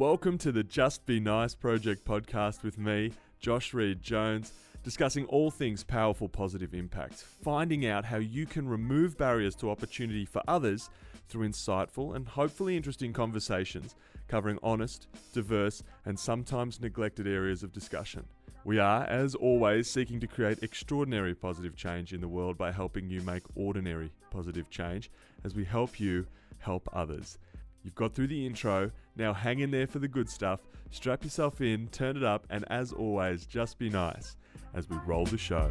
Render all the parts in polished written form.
Welcome to the Just Be Nice Project podcast with me, Josh Reed Jones, discussing all things powerful positive impact, finding out how you can remove barriers to opportunity for others through insightful and hopefully interesting conversations covering honest, diverse, and sometimes neglected areas of discussion. We are, as always, seeking to create extraordinary positive change in the world by helping you make ordinary positive change as we help you help others. You've got through the intro, now hang in there for the good stuff, strap yourself in, turn it up, and as always, just be nice as we roll the show.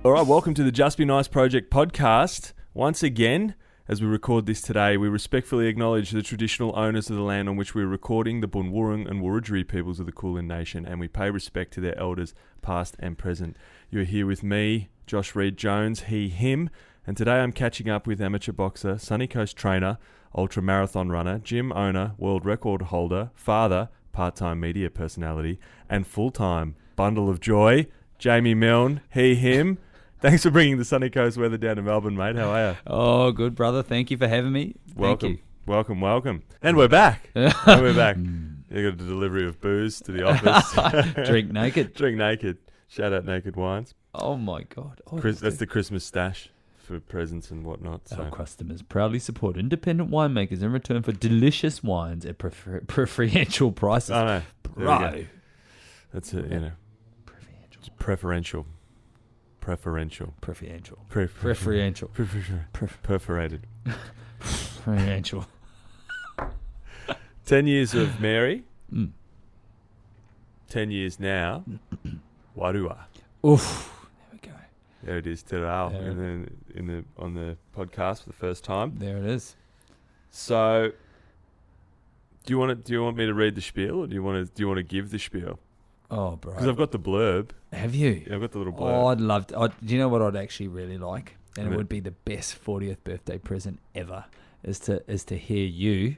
Alright, welcome to the Just Be Nice Project podcast. Once again, as we record this today, we respectfully acknowledge the traditional owners of the land on which we're recording, the Bunwurrung and Wurundjeri peoples of the Kulin Nation, and we pay respect to their elders, past and present. You're here with me, Josh Reed Jones, he, him, and today I'm catching up with amateur boxer, Sunny Coast trainer, ultra marathon runner, gym owner, world record holder, father, part-time media personality, and full-time bundle of joy, Jamie Milne, he, him. Thanks for bringing the Sunny Coast weather down to Melbourne, mate. How are you? Oh, good, brother. Thank you for having me. Welcome. Welcome. And we're back. You got a delivery of booze to the office. Drink naked. Drink naked. Shout out Naked Wines. Oh, my God. Oh, that's the Christmas stash for presents and whatnot. So. Our customers proudly support independent winemakers in return for delicious wines at preferential prices. Oh, no. Bro. That's it, you know. Preferential. Preferential. Perforated. Preferential. 10 years of Mary. 10 years now. Wairua. Oof. There we go. There it is today on the podcast for the first time. There it is. So, do you want me to read the spiel, or do you want to give the spiel? Oh, bro. Because I've got the blurb. Have you? Yeah, I've got the little blurb. Oh, I'd love to. Do you know what I'd actually really like? And it would be the best 40th birthday present ever, is to hear you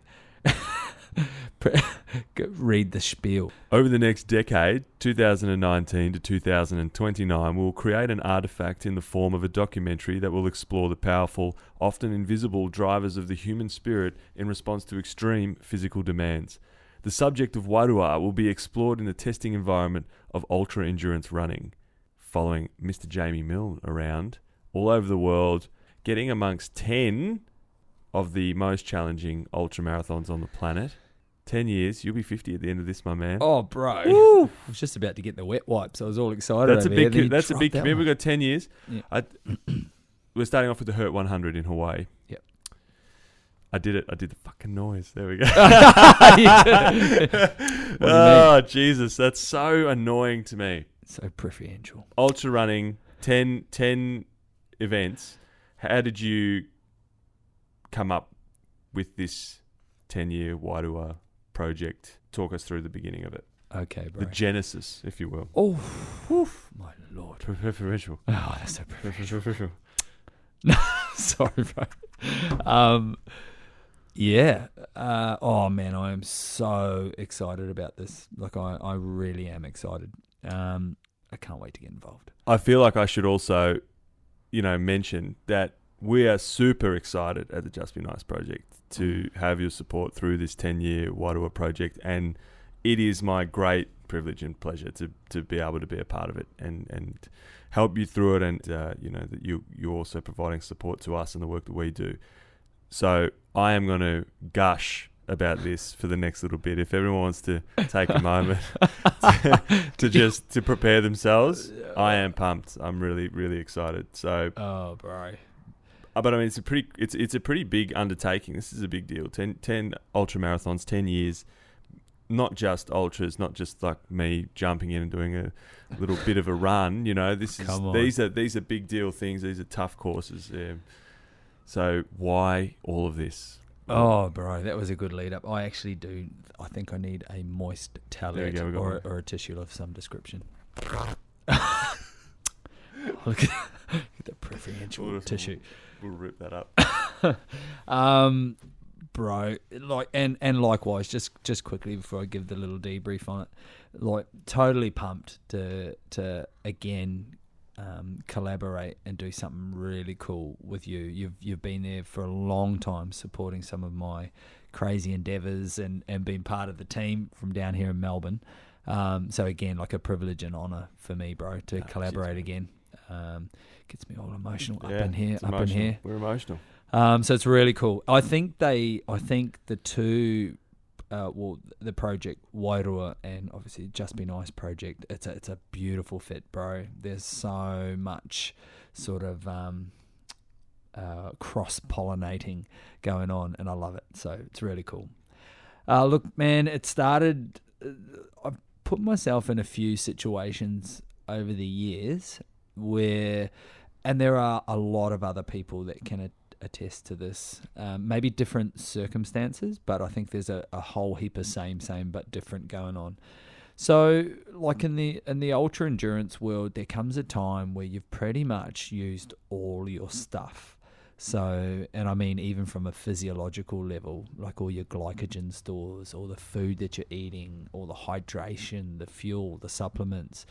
read the spiel. Over the next decade, 2019 to 2029, we'll create an artifact in the form of a documentary that will explore the powerful, often invisible drivers of the human spirit in response to extreme physical demands. The subject of Wairua will be explored in the testing environment of ultra-endurance running, following Mr. Jamie Milne around all over the world, getting amongst 10 of the most challenging ultra-marathons on the planet. 10 years, you'll be 50 at the end of this, my man. Oh, bro. Woo! I was just about to get the wet wipes. I was all excited. That's a big commitment. We've got 10 years. Yeah. We're starting off with the Hurt 100 in Hawaii. Yep. I did it. I did the fucking noise. There we go. Oh, Jesus. That's so annoying to me. So preferential. Ultra running, 10 events. How did you come up with this 10-year Wairua project? Talk us through the beginning of it. Okay, bro. The genesis, if you will. Oh, woof, my Lord. Preferential. Oh, that's so preferential. Sorry, bro. Yeah. Oh, man, I am so excited about this. Like, I really am excited. I can't wait to get involved. I feel like I should also, mention that we are super excited at the Just Be Nice project to have your support through this 10-year Wairua project, and it is my great privilege and pleasure to be able to be a part of it and help you through it, and that you're also providing support to us and the work that we do. So I am going to gush about this for the next little bit. If everyone wants to take a moment to prepare themselves, I am pumped. I'm really, really excited. So, oh, bro. But I mean, it's a pretty big undertaking. This is a big deal. 10 ultra marathons, 10 years. Not just ultras, not just like me jumping in and doing a little bit of a run. These are big deal things. These are tough courses. So why all of this? Oh, bro, that was a good lead up. I actually do. I think I need a moist towelette or a tissue of some description. Look at the preferential tissue. We'll rip that up. Bro, and likewise, just quickly before I give the little debrief on it, like totally pumped to again collaborate and do something really cool with you. You've been there for a long time, supporting some of my crazy endeavours and been part of the team from down here in Melbourne. So again, like a privilege and honour for me, bro, to collaborate again. Gets me all emotional up in here. We're emotional. So it's really cool. I think the two, the project Wairua and obviously Just Be Nice project, it's a beautiful fit, bro. There's so much sort of cross-pollinating going on, and I love it. So it's really cool. Look, man, it started. I've put myself in a few situations over the years where, and there are a lot of other people that can attest to this, maybe different circumstances, but I think there's a whole heap of same but different going on. So like in the ultra endurance world, there comes a time where you've pretty much used all your stuff. So, and I mean, even from a physiological level, like all your glycogen stores, all the food that you're eating, all the hydration, the fuel, the supplements,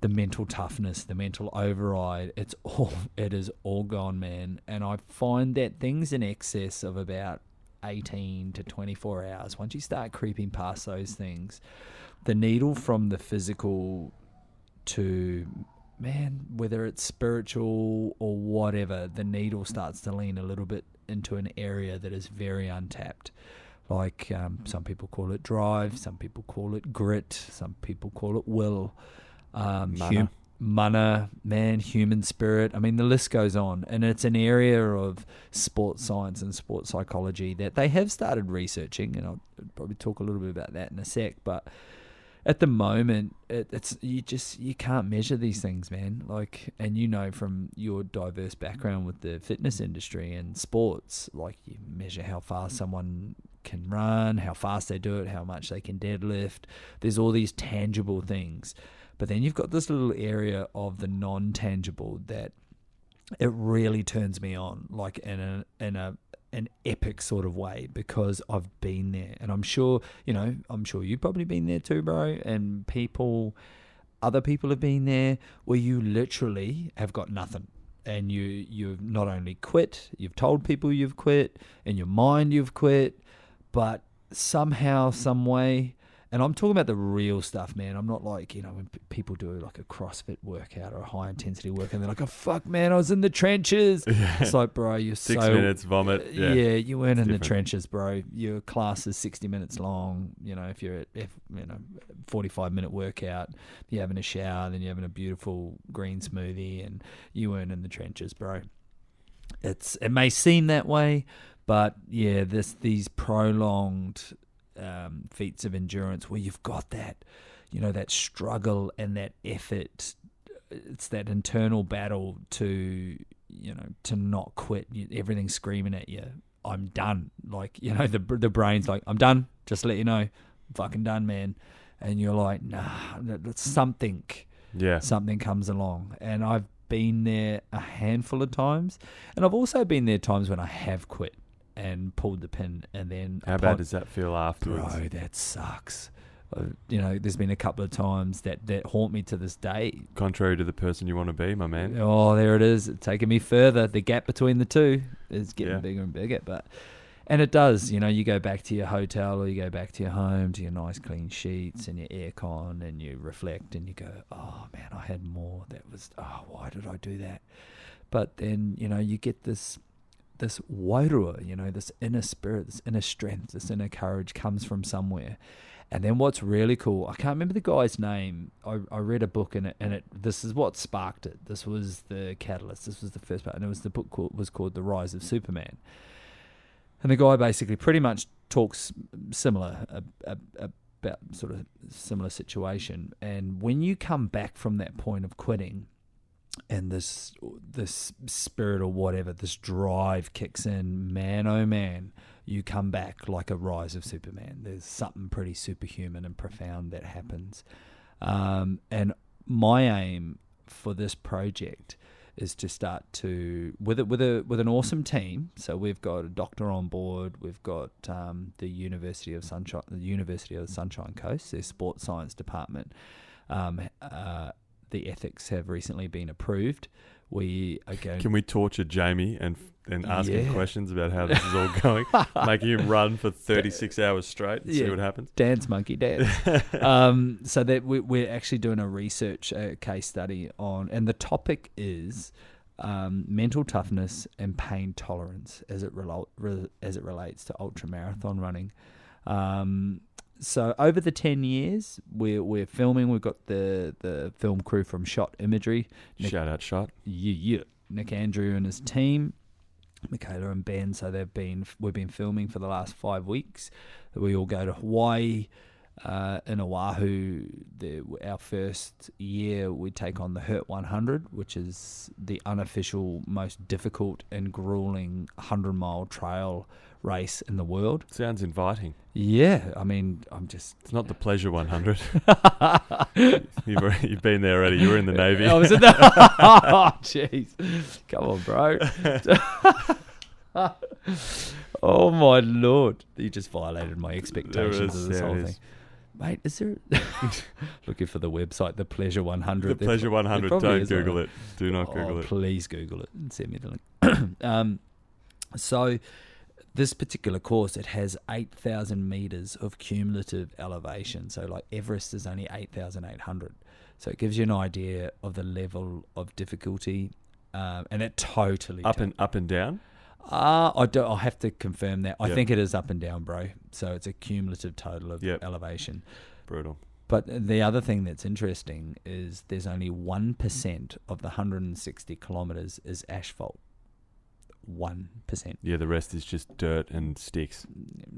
the mental toughness, the mental override, it is all gone, man. And I find that things in excess of about 18 to 24 hours, once you start creeping past those things, the needle from the physical to, man, whether it's spiritual or whatever, the needle starts to lean a little bit into an area that is very untapped. Like some people call it drive, some people call it grit, some people call it will. Mana, man, human spirit. I mean, the list goes on, and it's an area of sports science and sports psychology that they have started researching, and I'll probably talk a little bit about that in a sec. But at the moment, it's you can't measure these things, man. Like, and you know from your diverse background with the fitness industry and sports, like you measure how fast someone can run, how fast they do it, how much they can deadlift. There's all these tangible things. But then you've got this little area of the non-tangible that it really turns me on, like in an epic sort of way, because I've been there, and I'm sure you've probably been there too, bro. And other people have been there where you literally have got nothing, and you've not only quit, you've told people you've quit, in your mind you've quit, but somehow, some way. And I'm talking about the real stuff, man. I'm not like, when people do like a CrossFit workout or a high intensity workout, and they're like, oh, fuck, man, I was in the trenches. Yeah. It's like, bro, you're 6 minutes, vomit. Yeah, you weren't in the trenches, bro. Your class is 60 minutes long. If you're at 45-minute workout, you're having a shower, then you're having a beautiful green smoothie, and you weren't in the trenches, bro. It may seem that way, but yeah, these prolonged feats of endurance where you've got that, that struggle and that effort. It's that internal battle to not quit. Everything's screaming at you, I'm done. Like, the brain's like, I'm done. Just to let you know, I'm fucking done, man. And you're like, nah, something comes along. And I've been there a handful of times, and I've also been there times when I have quit and pulled the pin, and then how bad does that feel afterwards? Bro, that sucks. There's been a couple of times that haunt me to this day. Contrary to the person you want to be, my man. Oh, there it is. It's taking me further. The gap between the two is getting bigger and bigger. And it does. You go back to your hotel, or you go back to your home, to your nice clean sheets and your aircon, and you reflect and you go, oh man, I had more. That was, why did I do that? But then, you get this wairua, this inner spirit, this inner strength, this inner courage comes from somewhere. And then what's really cool, I can't remember the guy's name. I read a book in it, and this is what sparked it. This was the catalyst. This was the first part, and the book was called The Rise of Superman. And the guy basically pretty much talks similar about sort of similar situation. And when you come back from that point of quitting, and this spirit or whatever, this drive kicks in, man, oh man, you come back like a rise of Superman. There's something pretty superhuman and profound that happens. And my aim for this project is to start to, with an awesome team. So we've got a doctor on board. We've got the University of the Sunshine Coast, their sports science department. the ethics have recently been approved. We are going. Can we torture Jamie and ask him Yeah. questions about how this is all going? Making him run for 36 hours straight and see what happens. Dance, monkey, dance. So that we're actually doing a research case study on, and the topic is mental toughness and pain tolerance as it relates to ultramarathon running. So over the 10 years, we're filming. We've got the film crew from Shot Imagery. Shout out Shot. Yeah. Nick Andrew and his team, Michaela and Ben. So we've been filming for the last 5 weeks. We all go to Hawaii. In Oahu, our first year, we take on the Hurt 100, which is the unofficial, most difficult and grueling 100-mile trail race in the world. Sounds inviting. Yeah, I mean, It's not the Pleasure 100. You've been there already. You were in the Navy. I was in the... Oh, jeez. Come on, bro. Oh, my Lord. You just violated my expectations of this whole thing. Mate, is there... Looking for the website, the Pleasure 100. The Pleasure 100. Don't Google it. Do not Google it. Please Google it and send me the link. So this particular course, it has 8,000 meters of cumulative elevation. So like Everest is only 8,800. So it gives you an idea of the level of difficulty. And it totally... Up and down? I'll have to confirm that. I Yep. think it is up and down, bro. So it's a cumulative total of Yep. elevation. Brutal. But the other thing that's interesting is there's only 1% of the 160 kilometres is asphalt. 1%. Yeah, the rest is just dirt and sticks.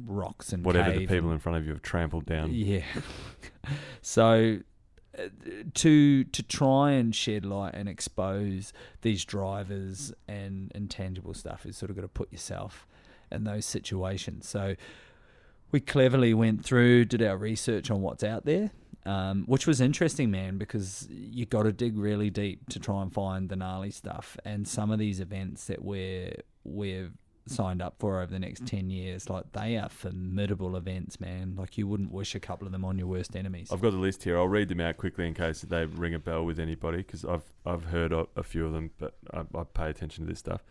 Rocks and Whatever cave the people and, in front of you have trampled down. Yeah. So to try and shed light and expose these drivers and intangible stuff, is sort of got to put yourself in those situations. So we cleverly went through, did our research on what's out there, which was interesting, man, because you got to dig really deep to try and find the gnarly stuff. And some of these events that we've signed up for over the next 10 years, like, they are formidable events, man. Like, you wouldn't wish a couple of them on your worst enemies. I've got a list here. I'll read them out quickly in case they ring a bell with anybody, because I've heard a few of them, but I pay attention to this stuff.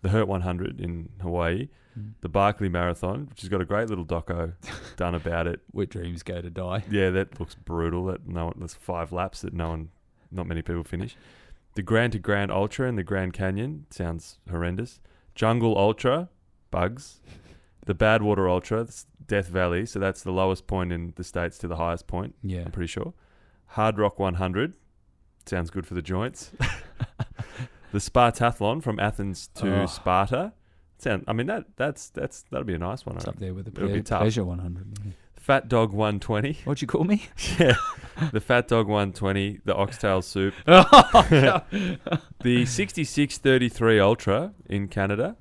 The Hurt 100 in Hawaii, the Barkley Marathon, which has got a great little doco done about it. Where dreams go to die. Yeah, that looks brutal. There's 5 laps that not many people finish. The Grand to Grand Ultra in the Grand Canyon sounds horrendous. Jungle Ultra, bugs. The Badwater Ultra, Death Valley, so that's the lowest point in the States to the highest point, Yeah. I'm pretty sure. Hard Rock 100, sounds good for the joints. The Spartathlon from Athens to Sparta. That'll be a nice one. It's up there with the It'll be tough. Pleasure 100. Yeah. Fat Dog 120. What'd you call me? Yeah. The Fat Dog 120, the Oxtail Soup. The 6633 Ultra in Canada,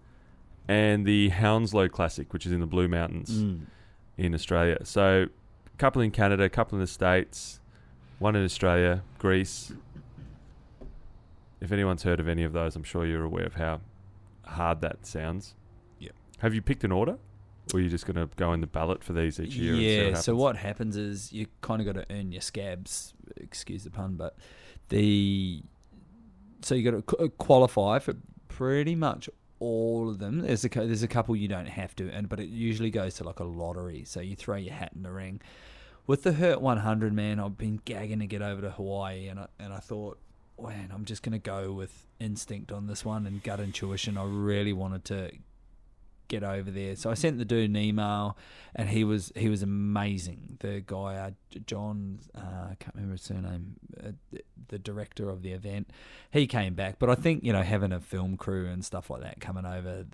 and the Hounslow Classic, which is in the Blue Mountains in Australia. So a couple in Canada, a couple in the States, one in Australia, Greece. If anyone's heard of any of those, I'm sure you're aware of how hard that sounds. Yeah. Have you picked an order? Or are you just going to go in the ballot for these each year? Yeah, so what happens is you kind of got to earn your scabs, excuse the pun, but so you got to qualify for pretty much all of them. There's a couple you don't have to, but it usually goes to like a lottery, so you throw your hat in the ring. With the Hurt 100, man, I've been gagging to get over to Hawaii, and I thought, man, I'm just going to go with instinct on this one and gut intuition. I really wanted to get over there, so I sent the dude an email, and he was amazing. The guy, John, I can't remember his surname, the director of the event, he came back. But I think, having a film crew and stuff like that coming over,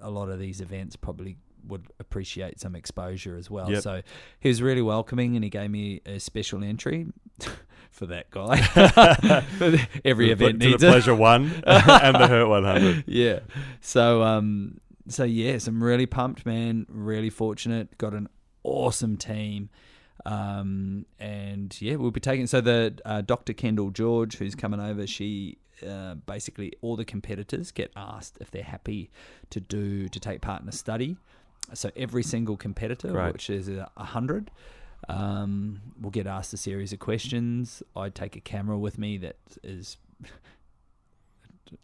a lot of these events probably would appreciate some exposure as well. Yep. So he was really welcoming, and he gave me a special entry for that guy. Every event needs the Pleasure 1 and the Hurt 100. Yeah. So yes, I'm really pumped, man. Really fortunate. Got an awesome team. And yeah, we'll be taking... So the Dr. Kendall George, who's coming over, she... basically all the competitors get asked if they're happy to take part in a study. So every single competitor, Great. which is 100, We'll get asked a series of questions. I take a camera with me that is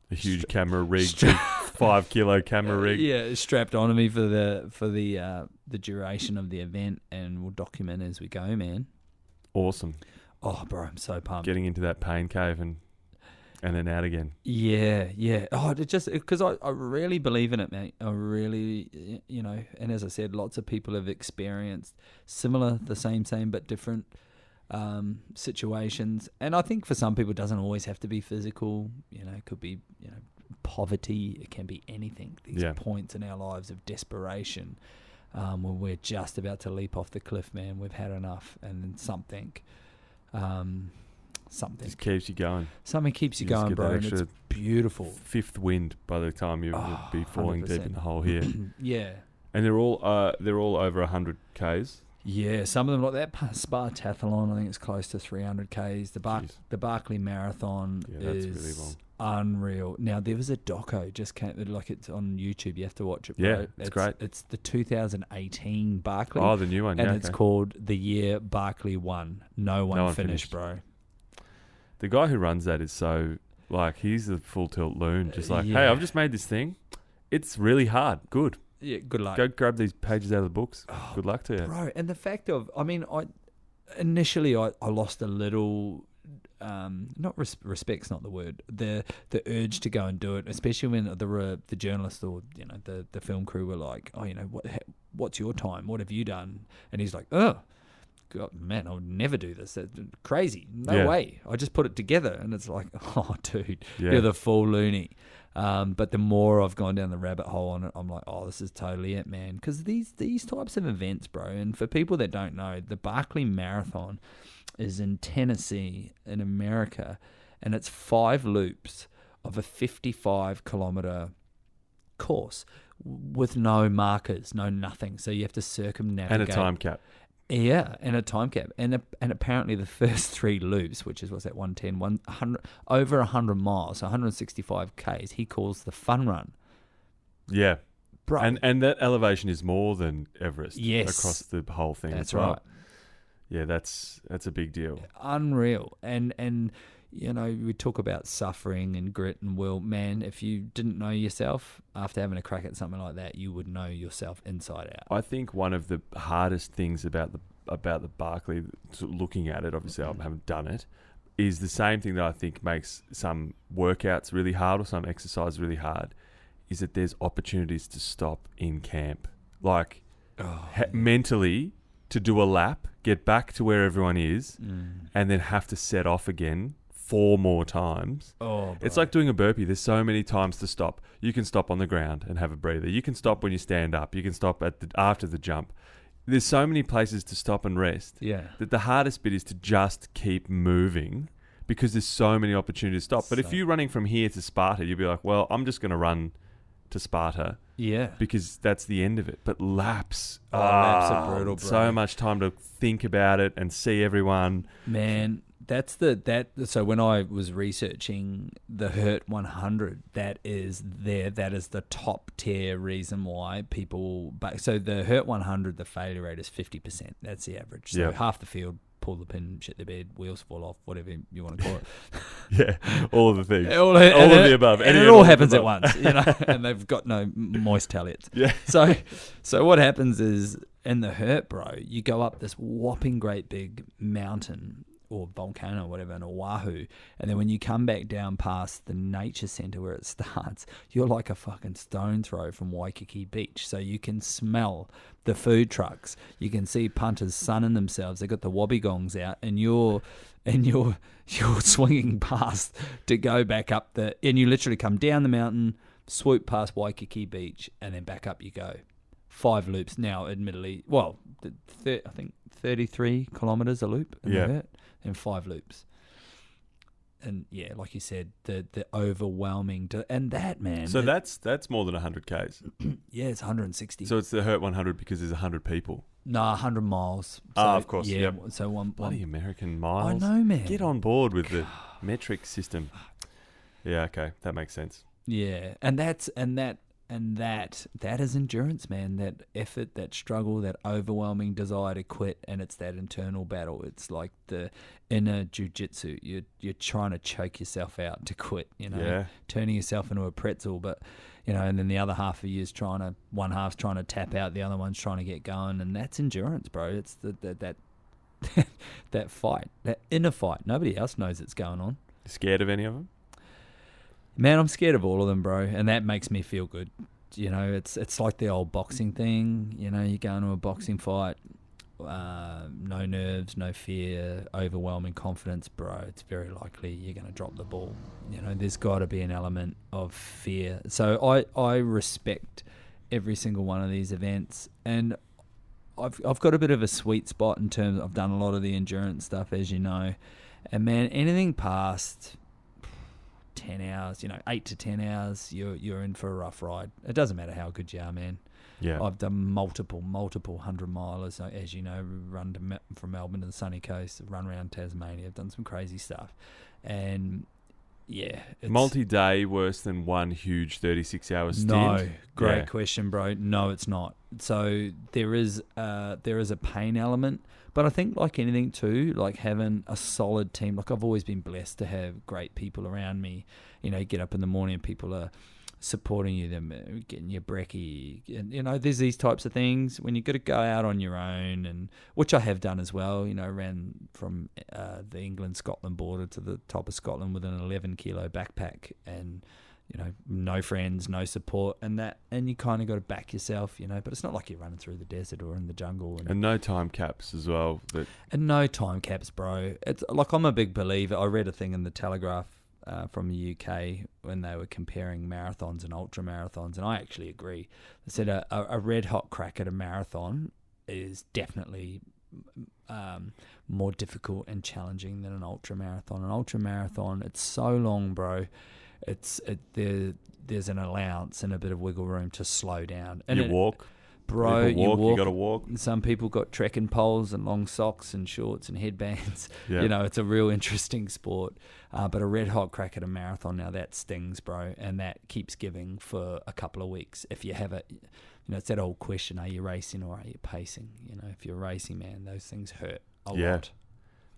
a huge camera rig, 5 kilo camera rig. Yeah, strapped onto me for the duration of the event, and we'll document as we go, man. Awesome. Oh, bro, I'm so pumped. Getting into that pain cave and then out again. Yeah. Oh, it just because I really believe in it, mate. I really, and as I said, lots of people have experienced similar, the same, but different situations. And I think for some people, it doesn't always have to be physical. It could be, poverty. It can be anything. These points in our lives of desperation, when we're just about to leap off the cliff, man. We've had enough, and then something just keeps you going. Something keeps you going, bro, and it's beautiful. Fifth wind by the time you'll be falling 100%. Deep in the hole here. Yeah. And they're all over 100 Ks. Yeah, some of them like that Spartathlon, I think it's close to 300 Ks. The Barkley Marathon is really long. Unreal. Now there was a doco just came, like it's on YouTube. You have to watch it. Bro. Yeah, it's great. It's the 2018 Barkley. Oh, the new one. And it's called The Year Barkley Won. No one finished, bro. The guy who runs that is so like he's a full tilt loon. Just like, hey, I've just made this thing. It's really hard. Good. Yeah, good luck. Go grab these pages out of the books. Good luck to you, bro. And the fact of, I initially lost a little. Not respect's not the word. The urge to go and do it, especially when the journalist or the film crew were like, oh, what's your time? What have you done? And he's like, oh, God, man, I would never do this. That's crazy. No way. I just put it together, and it's like, oh, dude, you're the full loony. But the more I've gone down the rabbit hole on it, I'm like, oh, this is totally it, man. Because these types of events, bro, and for people that don't know, the Barkley Marathon is in Tennessee in America, and it's 5 loops of a 55-kilometer course with no markers, no nothing. So you have to circumnavigate. And a time cap. Yeah, and a time cap. And apparently the first 3 loops, which is, what's that, 110, 100, over 100 miles, so 165 Ks, he calls the fun run. Yeah. Bro. And that elevation is more than Everest. Yes. Across the whole thing. That's right. Yeah, that's a big deal. Unreal. And we talk about suffering and grit and will. Man, if you didn't know yourself after having a crack at something like that, you would know yourself inside out. I think one of the hardest things about the Barkley, looking at it, obviously I haven't done it, is the same thing that I think makes some workouts really hard or some exercise really hard, is that there's opportunities to stop in camp. Like mentally to do a lap, get back to where everyone is, and then have to set off again 4 more times. Oh, it's like doing a burpee. There's so many times to stop. You can stop on the ground and have a breather. You can stop when you stand up. You can stop after the jump. There's so many places to stop and rest. Yeah. That the hardest bit is to just keep moving because there's so many opportunities to stop. But if you're running from here to Sparta, you'll be like, well, I'm just going to run to Sparta. Yeah. Because that's the end of it. But laps. Laps are brutal, bro. So much time to think about it and see everyone. Man, so when I was researching the Hurt 100, that is the top tier reason why people, so the Hurt 100, the failure rate is 50%. That's the average. So half the field pull the pin, shit the bed, wheels fall off, whatever you want to call it. Yeah, all of the things. all of the above. And it all happens at once, and they've got no moist taliets. Yeah. So what happens is, in the Hurt, bro, you go up this whopping great big mountain or volcano or whatever in Oahu, and then when you come back down past the nature centre where it starts, you're like a fucking stone throw from Waikiki Beach. So you can smell the food trucks, you can see punters sunning themselves, they got the wobbegongs out, and you're swinging past to go back up and you literally come down the mountain, swoop past Waikiki Beach, and then back up you go. 5 loops now, admittedly, I think 33 kilometres a loop in the Hurt, and 5 loops. And yeah, like you said, the overwhelming, and that, man. So that's more than 100 Ks. Yeah, it's 160. So it's the Hurt 100 because there's 100 people. No, 100 miles. So, of course. Yeah. Yep. So one bloody American miles. I know, man. Get on board with the metric system. Yeah, okay, that makes sense. Yeah, and that And that is endurance, man. That effort, that struggle, that overwhelming desire to quit, and it's that internal battle. It's like the inner jiu-jitsu. You're trying to choke yourself out to quit, turning yourself into a pretzel. But, and then the other half of you is one half's trying to tap out, the other one's trying to get going, and that's endurance, bro. It's that that fight, that inner fight. Nobody else knows it's going on. Scared of any of them? Man, I'm scared of all of them, bro, and that makes me feel good. It's like the old boxing thing. You go into a boxing fight, no nerves, no fear, overwhelming confidence, bro. It's very likely you're going to drop the ball. There's got to be an element of fear. So I respect every single one of these events, and I've got a bit of a sweet spot in terms. I've done a lot of the endurance stuff, as you know, and man, anything past 10 hours, 8 to 10 hours, you're in for a rough ride. It doesn't matter how good you are, man. Yeah. I've done multiple 100-milers, as you know, run from Melbourne to the sunny coast, run around Tasmania. I've done some crazy stuff. And yeah. Multi-day worse than one huge 36-hour stint? No. Great question, bro. No, it's not. So there is a pain element. But I think like anything too, like having a solid team, like I've always been blessed to have great people around me. Get up in the morning and people are supporting you, them getting your brekkie. And, there's these types of things when you've got to go out on your own, and which I have done as well. Ran from the England-Scotland border to the top of Scotland with an 11-kilo backpack and, no friends, no support, and you kind of got to back yourself, but it's not like you're running through the desert or in the jungle. And no time caps as well. And no time caps, bro. It's like, I'm a big believer. I read a thing in the Telegraph from the UK when they were comparing marathons and ultra marathons, and I actually agree. They said a red hot crack at a marathon is definitely more difficult and challenging than an ultra marathon. An ultra marathon, it's so long, bro. There's an allowance and a bit of wiggle room to slow down. And walk. Bro, you walk. You got to walk. Some people got trekking poles and long socks and shorts and headbands. Yeah. It's a real interesting sport. But a red hot crack at a marathon, now that stings, bro, and that keeps giving for a couple of weeks. If you have it, it's that old question: are you racing or are you pacing? If you're racing, man, those things hurt a lot.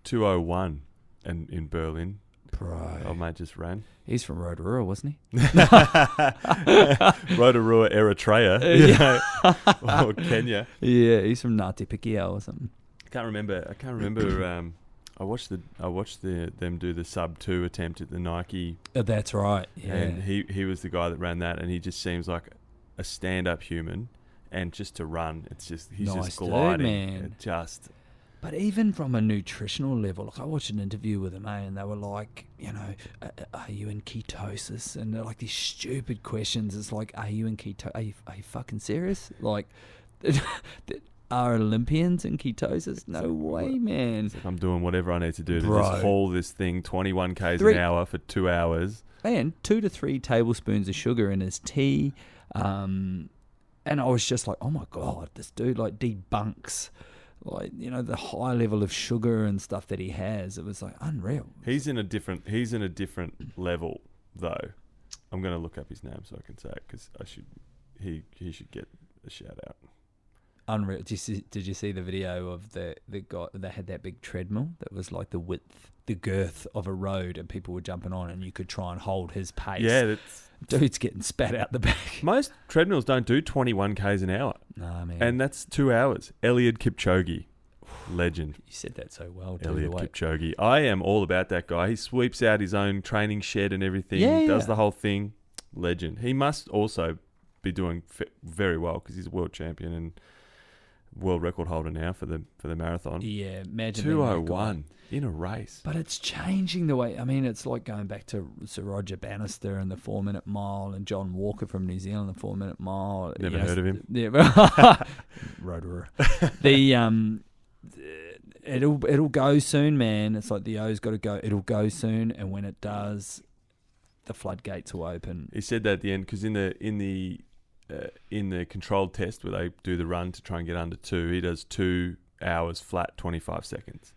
2:01 and in Berlin. Bro. Oh, mate just ran. He's from Rotorua, wasn't he? Rotorua, Eritrea, or Kenya. Yeah, he's from Ngāti Pikiao or something. I can't remember. I watched them do the sub-2 attempt at the Nike. That's right. Yeah. And he was the guy that ran that, and he just seems like a stand-up human, and just to run, it's just he's nice just gliding. Dude, man. But even from a nutritional level, like I watched an interview with him, and they were like, are you in ketosis? And they're like these stupid questions. It's like, are you in keto? Are you fucking serious? Like, are Olympians in ketosis? No way, man. It's like I'm doing whatever I need to do to just haul this thing 21 k's an hour for 2 hours. Man, 2 to 3 tablespoons of sugar in his tea. And I was just like, oh my God, this dude like debunks the high level of sugar and stuff that he has. It was like unreal. He's in a different level though. I'm going to look up his name so I can say it, because he should get a shout out. Unreal. Did you see the video of the guy? They had that big treadmill that was like the girth of a road, and people were jumping on, and you could try and hold his pace. Yeah, dude's getting spat out the back. Most treadmills don't do 21 k's an hour. Nah, man. And that's 2 hours. Eliud Kipchoge, legend. You said that so well. Eliud Kipchoge. I am all about that guy. He sweeps out his own training shed and everything. Yeah, does the whole thing. Legend. He must also be doing very well, because he's a world champion and world record holder now for the marathon. Yeah, imagine 2:01 in a race. But it's changing the way. I mean, it's like going back to Sir Roger Bannister and the 4-minute mile, and John Walker from New Zealand, the 4-minute mile. Never heard of him. Yeah, Rotorua. It'll go soon, man. It's like the O's got to go. It'll go soon, and when it does, the floodgates will open. He said that at the end, because in the controlled test where they do the run to try and get under 2, he does 2 hours flat, 25 seconds.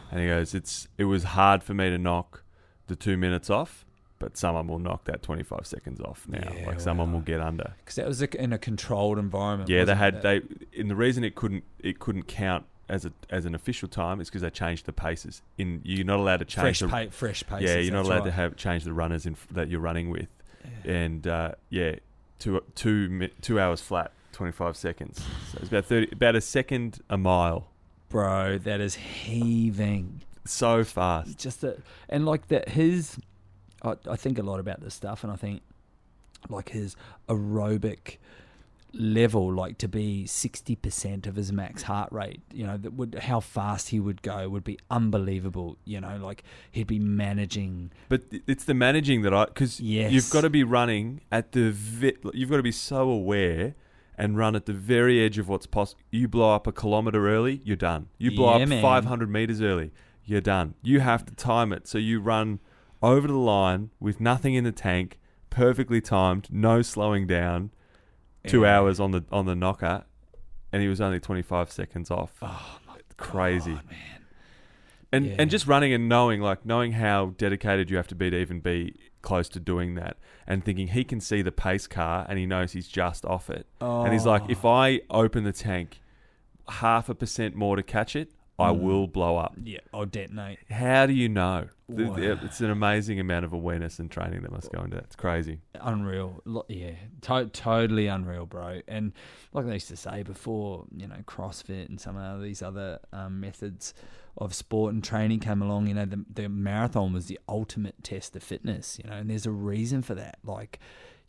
And he goes, it was hard for me to knock the 2 minutes off, but someone will knock that 25 seconds off now. Yeah, like someone will get under. Because that was in a controlled environment. Yeah, wasn't it? and the reason it couldn't count as an official time is because they changed the paces. You're not allowed to change fresh paces. Yeah, you're not allowed right. to change the runners that you're running with. Yeah. And 2 hours flat, 25 seconds. So it's about a second a mile. Bro, that is heaving. So fast. And like that, I think a lot about this stuff, and I think like his aerobic level, like to be 60% of his max heart rate, how fast he would go would be unbelievable. Like he'd be managing. But it's the managing because you've got to be running at you've got to be so aware and run at the very edge of what's possible. You blow up a kilometre early, you're done. You blow up 500 metres early, you're done. You have to time it. So you run over the line with nothing in the tank, perfectly timed, no slowing down, 2 hours on the knocker, and he was only 25 seconds off. Oh, my crazy. God, man. And just running and knowing how dedicated you have to be to even be close to doing that, and thinking he can see the pace car and he knows he's just off it. And he's like, if I open the tank 0.5% more to catch it, I will blow up. Yeah, I'll detonate. How do you know? Wow. It's an amazing amount of awareness and training that must go into that. It's crazy. Unreal. Yeah, totally unreal, bro. And like they used to say before, CrossFit and some of these other methods of sport and training came along, the marathon was the ultimate test of fitness, and there's a reason for that. Like,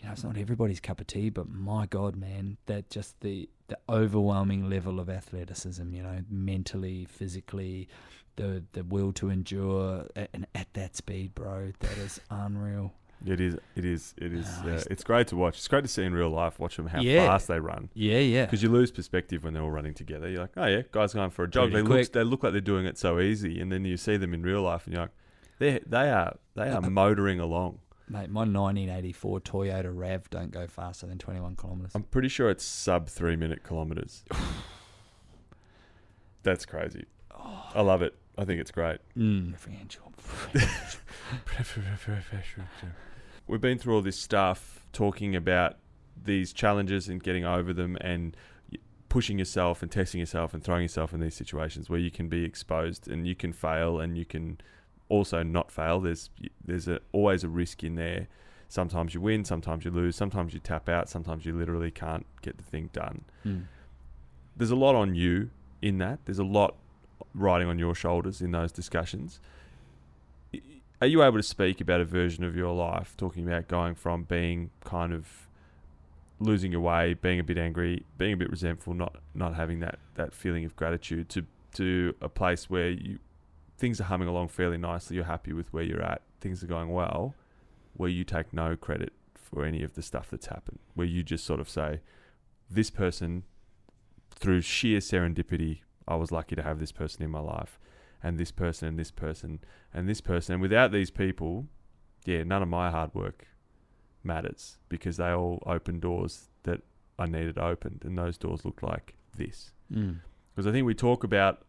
it's not everybody's cup of tea, but my God, man, that just the overwhelming level of athleticism, mentally, physically, the will to endure, and at that speed, bro, that is unreal. It is. It's great to watch. It's great to see in real life. Watch them how fast they run. Yeah. Because you lose perspective when they're all running together. You're like, oh yeah, guys going for a jog. They look like they're doing it so easy, and then you see them in real life, and you're like, they are motoring along. Mate, my 1984 Toyota RAV don't go faster than 21 kilometres. I'm pretty sure it's sub 3 minute kilometres. That's crazy. I love it. I think it's great. We've been through all this stuff talking about these challenges and getting over them and pushing yourself and testing yourself and throwing yourself in these situations where you can be exposed and you can fail and you can also not fail. There's always a risk in there. Sometimes you win, sometimes you lose, sometimes you tap out, sometimes you literally can't get the thing done. There's a lot on you in that. There's a lot riding on your shoulders in those discussions. Are you able to speak about a version of your life, talking about going from being kind of losing your way, being a bit angry, being a bit resentful, not having that feeling of gratitude, to a place where things are humming along fairly nicely, you're happy with where you're at, things are going well, where you take no credit for any of the stuff that's happened, where you just sort of say, this person, through sheer serendipity, I was lucky to have this person in my life, and this person, and this person, and this person. And without these people, none of my hard work matters, because they all opened doors that I needed opened, and those doors looked like this. Because I think we talk a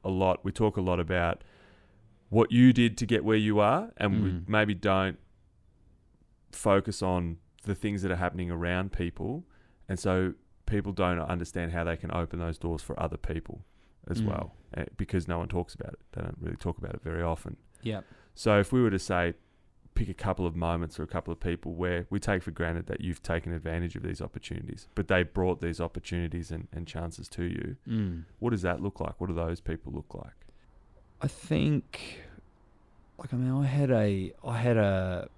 lot about what you did to get where you are, and we maybe don't focus on the things that are happening around people, and so people don't understand how they can open those doors for other people as well, because no one talks about it. They don't really talk about it very often. Yeah. So if we were to say, pick a couple of moments or a couple of people where we take for granted that you've taken advantage of these opportunities, but they brought these opportunities and chances to you, what does that look like? What do those people look like? I think, I had a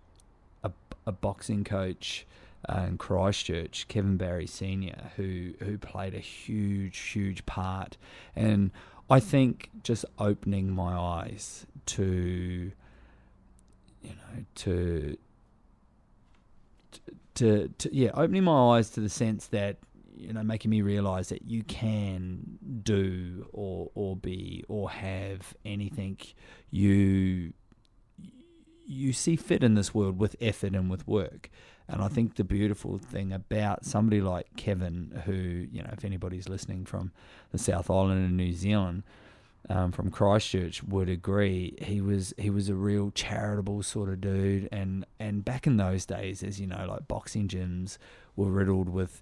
boxing coach in Christchurch, Kevin Barry Senior, who played a huge part, and I think just opening my eyes to opening my eyes to the sense that, making me realise that you can do or be or have anything you see fit in this world with effort and with work. And I think the beautiful thing about somebody like Kevin, who, if anybody's listening from the South Island in New Zealand, from Christchurch would agree. He was a real charitable sort of dude, and back in those days, as you know, like boxing gyms were riddled with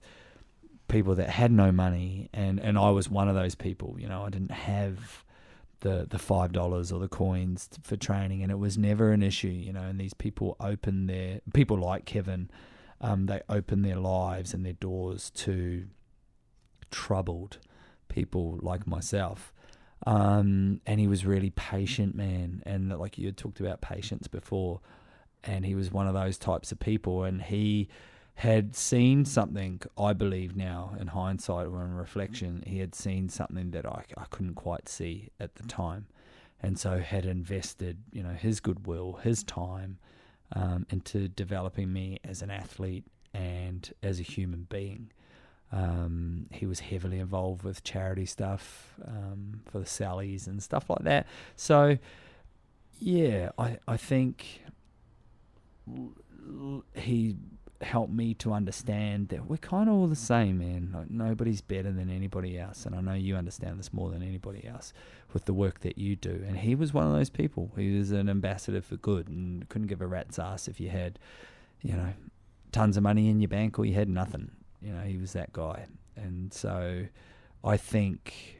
people that had no money, and I was one of those people. You know, I didn't have the $5 or the coins for training, and it was never an issue. You know, and these people people like Kevin, they open their lives and their doors to troubled people like myself. And he was really patient, man. And like you had talked about patience before, and he was one of those types of people, and he had seen something, I believe now in hindsight or in reflection, he had seen something that I couldn't quite see at the time. And so had invested, you know, his goodwill, his time into developing me as an athlete and as a human being. He was heavily involved with charity stuff for the Sallies and stuff like that. So, yeah, I think he helped me to understand that we're kind of all the same, man. Like, nobody's better than anybody else, and I know you understand this more than anybody else with the work that you do. And he was one of those people. He was an ambassador for good and couldn't give a rat's ass if you had, you know, tons of money in your bank or you had nothing. You know, he was that guy. And so I think,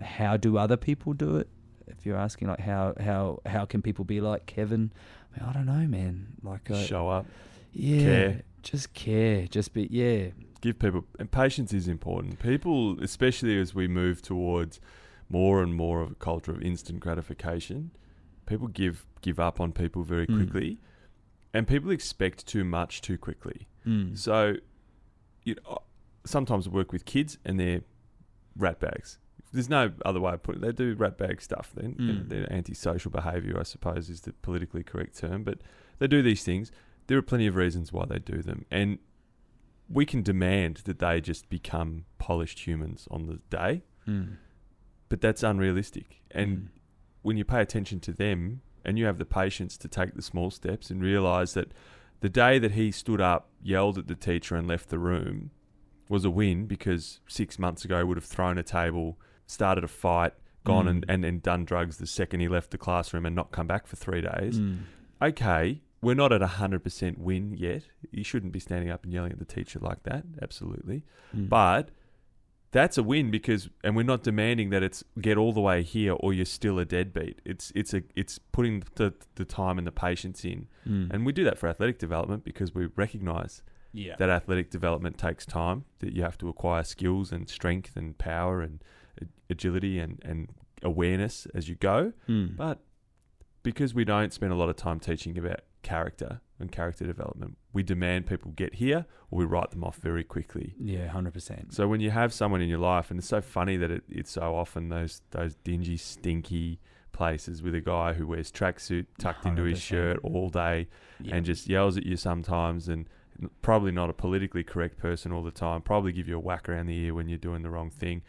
how do other people do it? If you're asking, like, how can people be like Kevin? I mean, I don't know, man. Like, show up. Yeah. Care. Just care. Just be, yeah. Give people, and patience is important. People, especially as we move towards more and more of a culture of instant gratification, people give up on people very quickly, and people expect too much too quickly. So, you know, sometimes I work with kids and they're rat bags. There's no other way of putting it. They do rat bag stuff. They're antisocial behaviour, I suppose, is the politically correct term. But they do these things. There are plenty of reasons why they do them. And we can demand that they just become polished humans on the day. But that's unrealistic. And when you pay attention to them and you have the patience to take the small steps and realise that the day that he stood up, yelled at the teacher and left the room was a win, because 6 months ago he would have thrown a table, started a fight, gone and done drugs the second he left the classroom and not come back for 3 days. Okay, we're not at 100% win yet. You shouldn't be standing up and yelling at the teacher like that, absolutely. But that's a win, and we're not demanding that it's get all the way here or you're still a deadbeat. It's putting the time and the patience in. And we do that for athletic development because we recognise that athletic development takes time, that you have to acquire skills and strength and power and agility and awareness as you go. But because we don't spend a lot of time teaching about character and character development, we demand people get here or we write them off very quickly. Yeah, 100%. So when you have someone in your life, and it's so funny that it's so often those dingy, stinky places with a guy who wears tracksuit tucked 100%. Into his shirt all day and just yells at you sometimes, and probably not a politically correct person all the time, probably give you a whack around the ear when you're doing the wrong thing,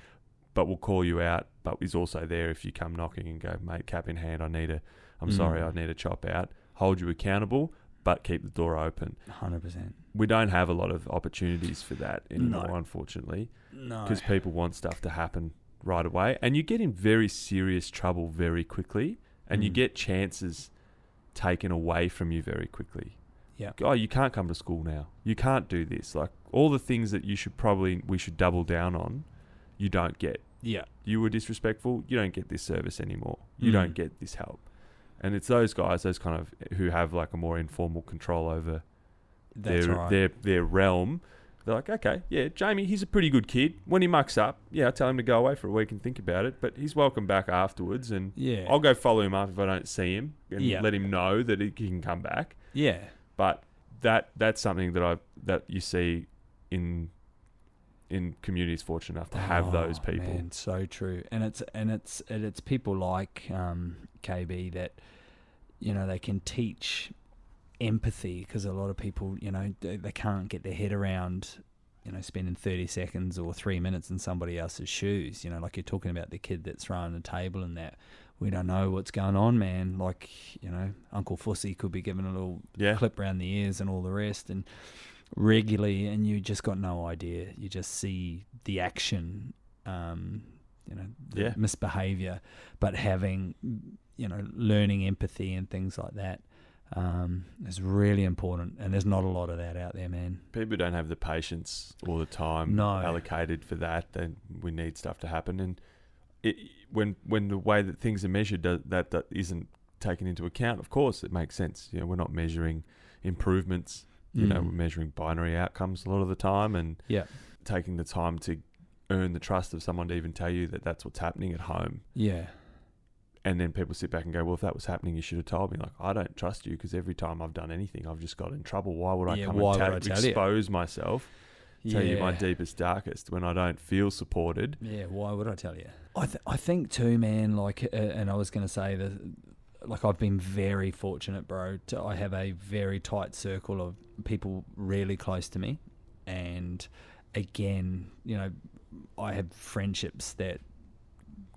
but will call you out, but is also there if you come knocking and go, mate, cap in hand, I'm sorry, I need a chop out, hold you accountable, but keep the door open. 100%. We don't have a lot of opportunities for that anymore, unfortunately. No. Because people want stuff to happen right away. And you get in very serious trouble very quickly, and you get chances taken away from you very quickly. Yeah. Oh, you can't come to school now. You can't do this. Like, all the things that we should double down on, you don't get. Yeah. You were disrespectful, you don't get this service anymore. You don't get this help. And it's those guys, those kind of, who have like a more informal control over their realm. They're like, okay, yeah, Jamie, he's a pretty good kid. When he mucks up, I tell him to go away for a week and think about it. But he's welcome back afterwards, and I'll go follow him up if I don't see him and let him know that he can come back. Yeah. But that's something that you see in communities fortunate enough to have those people. Man, so true. And it's people like KB that, you know, they can teach empathy, because a lot of people, you know, they can't get their head around, you know, spending 30 seconds or 3 minutes in somebody else's shoes. You know, like you're talking about the kid that's throwing the table and that. We don't know what's going on, man. Like, you know, Uncle Fussy could be given a little clip around the ears and all the rest, and regularly, and you just got no idea. You just see the action, you know, Yeah. misbehavior, but having, learning empathy and things like that is really important. And there's not a lot of that out there, man. People don't have the patience all the time allocated for that. Then we need stuff to happen. And when the way that things are measured, that isn't taken into account, of course, it makes sense. We're not measuring improvements. We're measuring binary outcomes a lot of the time, and taking the time to earn the trust of someone to even tell you that that's what's happening at home. Yeah. And then people sit back and go, well, if that was happening, you should have told me. Like, I don't trust you because every time I've done anything, I've just got in trouble. Why would I come and expose myself, tell you my deepest, darkest when I don't feel supported? Yeah, why would I tell you? I think too, man, like, and I was going to say that, like, I've been very fortunate, bro. I have a very tight circle of people really close to me. And again, I have friendships that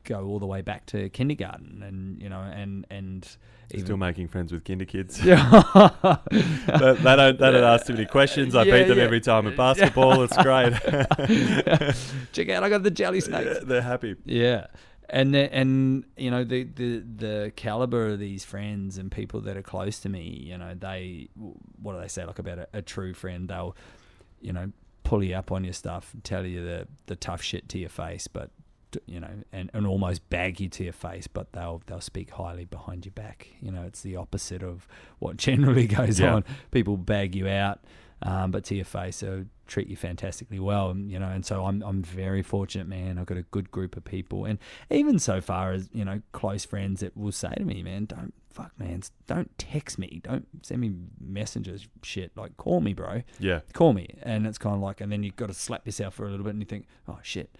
go all the way back to kindergarten, and and even still making friends with kinder kids. Yeah. they don't ask too many questions. I beat them every time at basketball. It's great. Check out, I got the jelly snakes. They're happy. Yeah. And the caliber of these friends and people that are close to me, they, what do they say, like about a true friend? They'll, pull you up on your stuff, tell you the tough shit to your face, but and almost bag you to your face, but they'll speak highly behind your back. It's the opposite of what generally goes on. People bag you out, but to your face, so treat you fantastically well. And so I'm very fortunate, man. I've got a good group of people, and even so far as close friends that will say to me, man, don't text me, don't send me messengers, shit, like, call me, bro. Yeah, call me. And it's kind of like, and then you've got to slap yourself for a little bit, and you think, oh shit.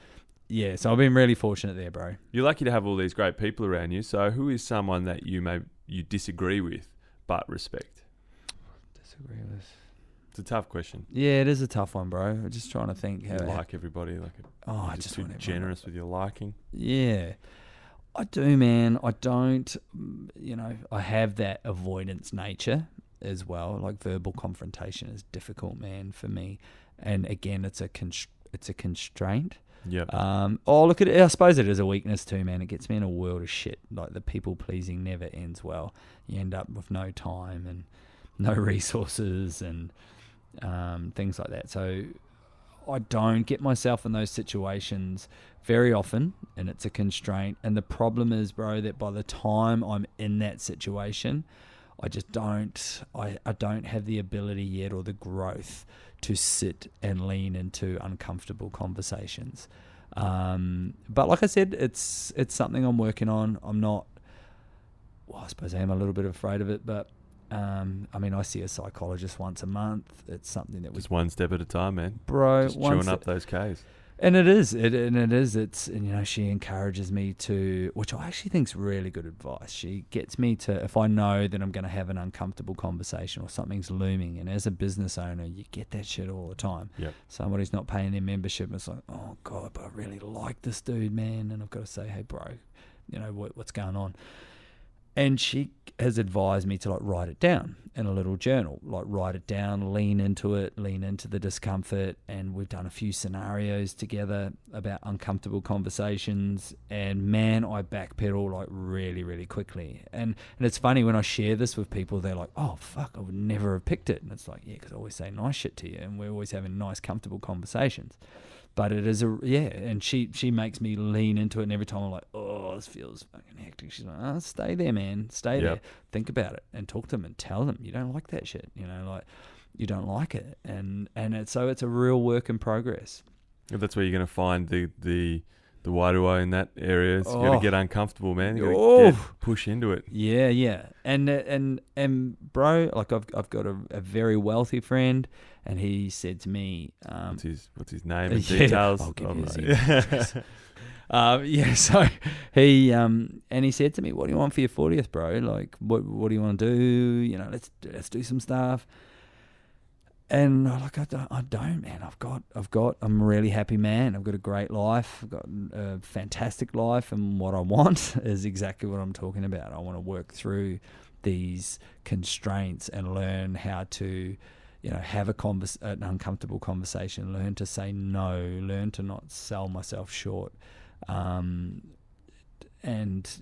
Yeah, so I've been really fortunate there, bro. You're lucky to have all these great people around you. So who is someone that you disagree with but respect? Disagree with? It's a tough question. Yeah, it is a tough one, bro. I'm just trying to think how. You like everybody, I just too generous with your liking. Yeah, I do, man. I don't. I have that avoidance nature as well. Like, verbal confrontation is difficult, man, for me. And again, it's a constraint. Yeah. Look at it. I suppose it is a weakness too, man. It gets me in a world of shit. Like, the people pleasing never ends well. You end up with no time and no resources and things like that. So I don't get myself in those situations very often, and it's a constraint. And the problem is, bro, that by the time I'm in that situation, I just don't. I don't have the ability yet, or the growth, to sit and lean into uncomfortable conversations. But like I said, it's something I'm working on. I'm not, I suppose I am a little bit afraid of it, but I see a psychologist once a month. It's something that just one step at a time, man. Bro, just chewing up those Ks. And it is, she encourages me to, which I actually think is really good advice. She gets me to, if I know that I'm going to have an uncomfortable conversation or something's looming, and as a business owner, you get that shit all the time. Yep. Somebody's not paying their membership, and it's like, oh God, but I really like this dude, man. And I've got to say, hey, bro, what's going on? And she has advised me to, like, write it down in a little journal, like, write it down, lean into the discomfort. And we've done a few scenarios together about uncomfortable conversations, and man, I backpedal like really, really quickly. And it's funny when I share this with people, they're like, oh fuck, I would never have picked it. And it's like, yeah, because I always say nice shit to you, and we're always having nice, comfortable conversations. But it is and she makes me lean into it, and every time I'm like, oh, this feels fucking hectic. She's like, oh, stay there, man, stay there, think about it, and talk to them and tell them you don't like that shit, like, you don't like it, and it's a real work in progress. That's where you're going to find the Wairua in that area. You got to get uncomfortable, man. You got to push into it. Yeah, and bro, like, I've got a very wealthy friend. And he said to me, what's his name and details? I'll give you his address. So he said to me, what do you want for your 40th, bro? Like, what do you want to do? Let's do some stuff. And I'm like, I don't, man. I'm a really happy man. I've got a great life. I've got a fantastic life. And what I want is exactly what I'm talking about. I want to work through these constraints and learn how to, have an uncomfortable conversation, learn to say no, learn to not sell myself short.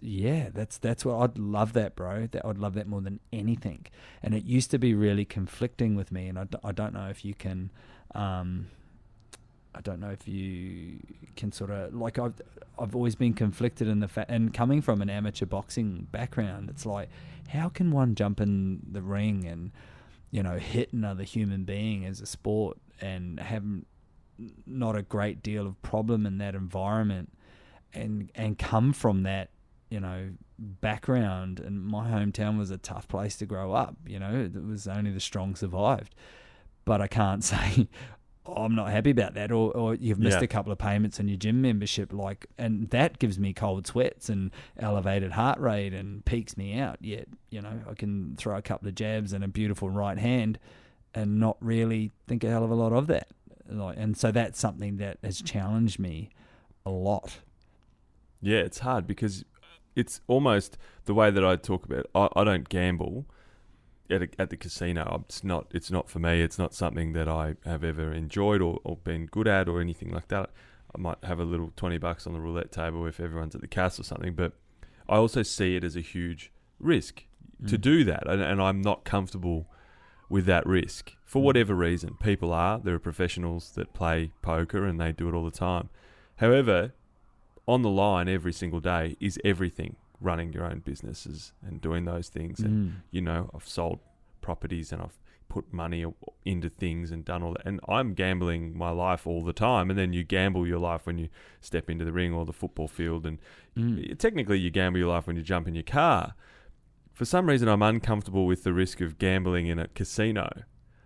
yeah, that's what I'd love that, bro. I'd love that more than anything. And it used to be really conflicting with me, and I don't know if you can, I don't know if you can sort of, like, I've always been conflicted in the fact, and coming from an amateur boxing background, it's like, how can one jump in the ring and, you know, hit another human being as a sport and have not a great deal of problem in that environment, and come from that, you know, background. And my hometown was a tough place to grow up, you know, it was only the strong survived. But I can't say, oh, I'm not happy about that, or you've missed a couple of payments on your gym membership, like, and that gives me cold sweats and elevated heart rate and peaks me out. Yet, you know, I can throw a couple of jabs and a beautiful right hand and not really think a hell of a lot of that. Like, and so that's something that has challenged me a lot. Yeah, it's hard because it's almost the way that I talk about it. I don't gamble at the casino. It's not for me. It's not something that I have ever enjoyed or been good at or anything like that. I might have a little $20 on the roulette table if everyone's at the castle or something, but I also see it as a huge risk to do that, and I'm not comfortable with that risk for whatever reason. People are. There are professionals that play poker and they do it all the time. However, on the line every single day is everything. Running your own businesses and doing those things. And, you know, I've sold properties and I've put money into things and done all that. And I'm gambling my life all the time. And then you gamble your life when you step into the ring or the football field. And technically you gamble your life when you jump in your car. For some reason, I'm uncomfortable with the risk of gambling in a casino.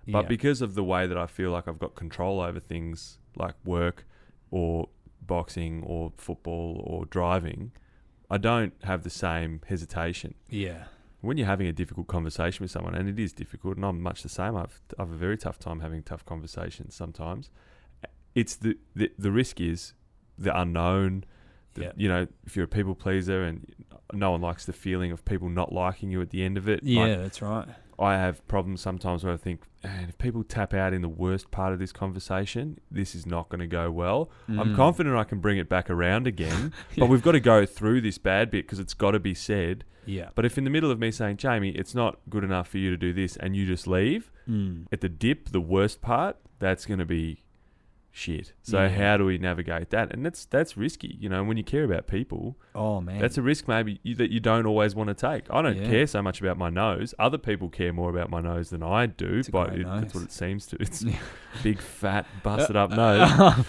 But because of the way that I feel like I've got control over things like work or boxing or football or driving, I don't have the same hesitation. Yeah. When you're having a difficult conversation with someone, and it is difficult, and I'm much the same, I've a very tough time having tough conversations sometimes. It's the risk is the unknown. You know, if you're a people pleaser and no one likes the feeling of people not liking you at the end of it. Yeah, like, that's right. I have problems sometimes where I think, man, if people tap out in the worst part of this conversation, this is not going to go well. I'm confident I can bring it back around again, but we've got to go through this bad bit because it's got to be said. Yeah. But if in the middle of me saying, Jamie, it's not good enough for you to do this, and you just leave, at the dip, the worst part, that's going to be shit. So how do we navigate that? And that's risky, you know, when you care about people. Oh man, that's a risk maybe that you don't always want to take. I don't care so much about my nose. Other people care more about my nose than I do, but that's what it seems to. It's big, fat, busted up nose.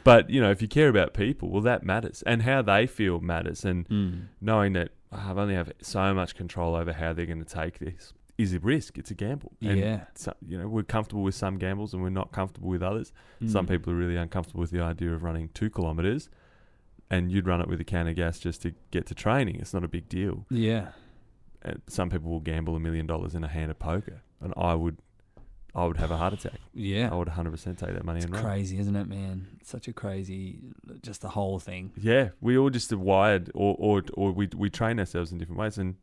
But you know, if you care about people, well, that matters, and how they feel matters, and knowing that I only have so much control over how they're going to take this is a risk. It's a gamble. And so, you know, we're comfortable with some gambles and we're not comfortable with others. Some people are really uncomfortable with the idea of running 2 kilometres, and you'd run it with a can of gas just to get to training. It's not a big deal. Yeah. And some people will gamble $1 million in a hand of poker, and I would have a heart attack. Yeah. I would 100% take that money and run. It's crazy, isn't it, man? It's such a crazy, just the whole thing. Yeah. We all just are wired, or we train ourselves in different ways, and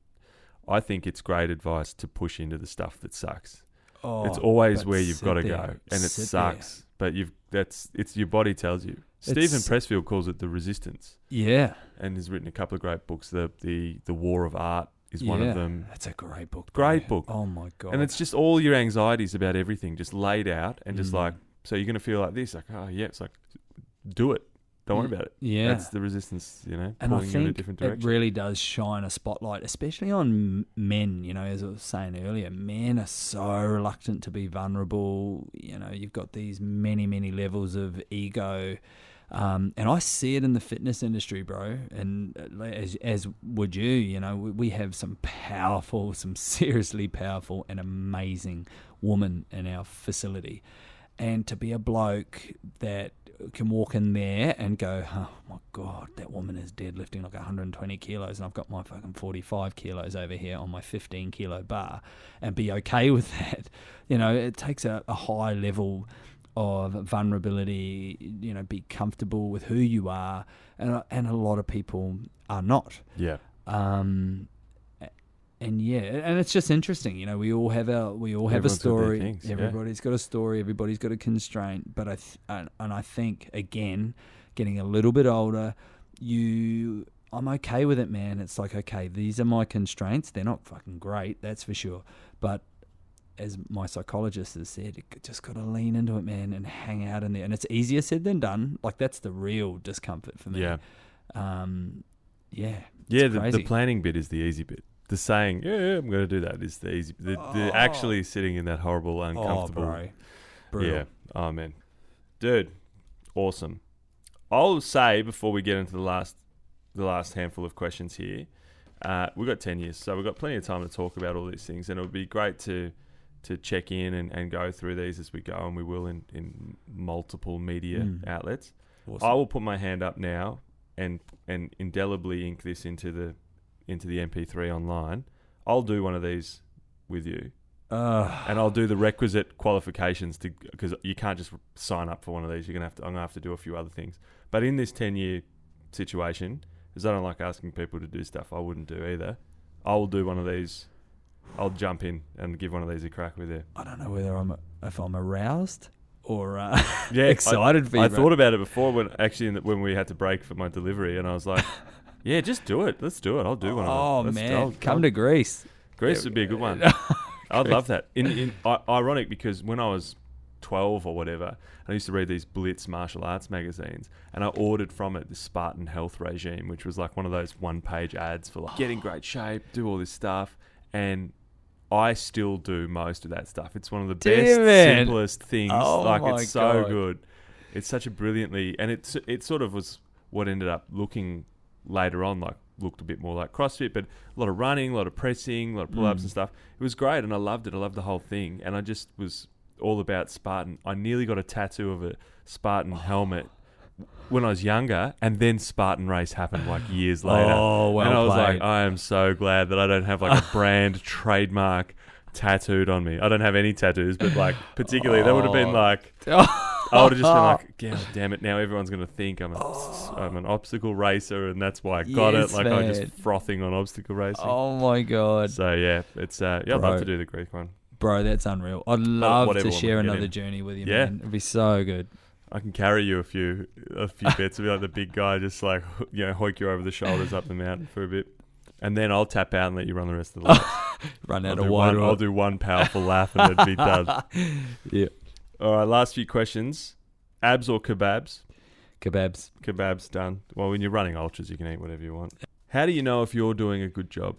I think it's great advice to push into the stuff that sucks. Oh, it's always where you've got to go, and it sucks. But it's your body tells you. Stephen Pressfield calls it the resistance. Yeah, and has written a couple of great books. The War of Art is one of them. That's a great book. Great book. Oh my god! And it's just all your anxieties about everything just laid out, and just like, so you're going to feel like this, like, oh yeah, it's like, do it. Don't worry about it. Yeah. That's the resistance, you know, and pulling you in a different direction. It really does shine a spotlight, especially on men, you know, as I was saying earlier. Men are so reluctant to be vulnerable. You know, you've got these many, many levels of ego. And I see it in the fitness industry, bro. And as would you, you know, we have some seriously powerful and amazing women in our facility. And to be a bloke that can walk in there and go, oh my God, that woman is deadlifting like 120 kilos and I've got my fucking 45 kilos over here on my 15 kilo bar, and be okay with that. You know, it takes a high level of vulnerability, you know, be comfortable with who you are. And a lot of people are not. Yeah. And it's just interesting, you know. We all have a story. Everybody's got a story. Everybody's got a constraint. But I think again, getting a little bit older, I'm okay with it, man. It's like, okay, these are my constraints. They're not fucking great, that's for sure. But as my psychologist has said, you just got to lean into it, man, and hang out in there. And it's easier said than done. Like, that's the real discomfort for me. Yeah. The planning bit is the easy bit. The saying, I'm going to do that is the easy. The actually sitting in that horrible, uncomfortable. Oh, bro. Yeah. Oh, man. Dude, awesome. I'll say before we get into the last handful of questions here, we've got 10 years, so we've got plenty of time to talk about all these things, and it would be great to check in and go through these as we go, and we will in multiple media outlets. Awesome. I will put my hand up now and indelibly ink this into the MP3 online. I'll do one of these with you. And I'll do the requisite qualifications because you can't just sign up for one of these. I'm gonna have to do a few other things. But in this 10-year situation, because I don't like asking people to do stuff I wouldn't do either, I will do one of these. I'll jump in and give one of these a crack with you. I don't know whether I'm aroused or excited for you. I thought about it before when we had to break for my delivery, and I was like, yeah, just do it. Let's do it. I'll do one of them. Oh, man. Come to Greece. Greece would be a good one. I'd love that. Ironic, because when I was 12 or whatever, I used to read these Blitz martial arts magazines, and I ordered from it the Spartan Health Regime, which was like one of those one-page ads for like, get in great shape, do all this stuff, and I still do most of that stuff. It's one of the best, simplest things. It's so good. It's such a brilliantly, and it sort of was what ended up looking later on looked a bit more like CrossFit, but a lot of running, a lot of pressing, a lot of pull-ups and stuff. It was great, and I loved it. I loved the whole thing, and I just was all about Spartan. I nearly got a tattoo of a Spartan helmet when I was younger, and then Spartan Race happened like years later. Oh, well and I was played. like, I am so glad that I don't have like a brand trademark tattooed on me. I don't have any tattoos, but like particularly that would have been like, I would have just been like, God damn it, now everyone's going to think I'm an obstacle racer, and that's why I got it. Like, I'm just frothing on obstacle racing. Oh my God. So yeah, it's I'd love to do the Greek one. Bro, that's unreal. I'd love to share another journey with you, man. It'd be so good. I can carry you a few bits. I'll be like the big guy, just like, hoik you over the shoulders up the mountain for a bit. And then I'll tap out and let you run the rest of the lap. Run out of water. I'll do one powerful lap and it'd be done. Yeah. All right, last few questions. Abs or kebabs? Kebabs. Kebabs, done. Well, when you're running ultras, you can eat whatever you want. How do you know if you're doing a good job?